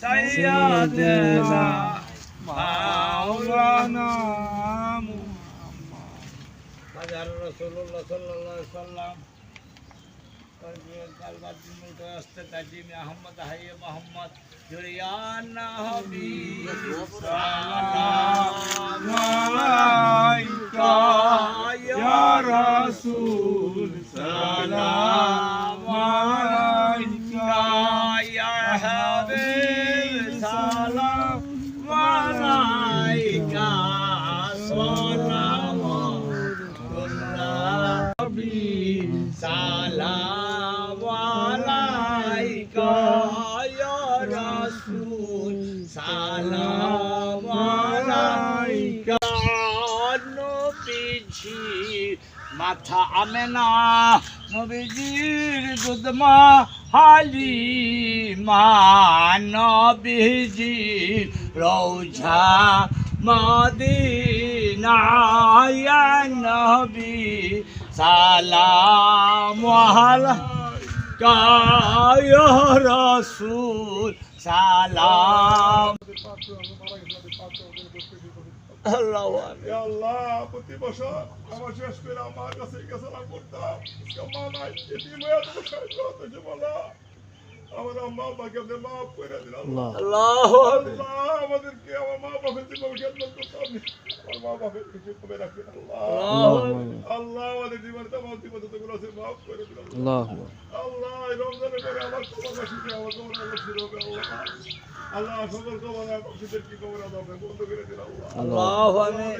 সাইয়্যিদানা মাওলানা মুহাম্মদ হাজার রাসূলুল্লাহ সাল্লাল্লাহু আলাইহি সাল্লাম কালবাত দিনুটা আস্তে কাজিমে আহমদ হাইয়ে মোহাম্মদ জুরিয়া নবী সালাম আলাইকা ইয়া রাসূল সালাম আলাইকা ইয়া হাবিব সালাম আলাইকা সালামুল্লাহ সালাম আলাইকা ইয়া রাসূল সালাম আলাইকা নবীজি মাথা আমেনা নবীজির দুধমা হালিমা নবীজির রওজা মদিনা ইয়া নবী সালাম আলাইকা ইয়া রাসূল সালাম আল্লাহু আকবার আল্লাহ প্রতি বছর আমার শেষ করে আমার কাছে সালাম করতাম কেমন নাই এটি মেয়ে তো বলা আমার আম্মা বাবাকে আপনি মাফ করে দিন আল্লাহু আল্লাহ আমাদেরকে আমার মা বাবার জীবন খেদমত করতে আপনি আমার মা বাবার কিছু কমে রাখবেন আল্লাহ আল্লাহ আমাদের জীবনে তামাম জীবনগুলো আছে মাফ করে দিন আল্লাহ আল্লাহ এই রমজানের পরে আমার তোমার বাসিতে আমার তোমার ছিল হবে আল্লাহ সকল তোমার বাসিদের কি কবর আদাব বন্ধ করে দিন আল্লাহ আল্লাহু আকবার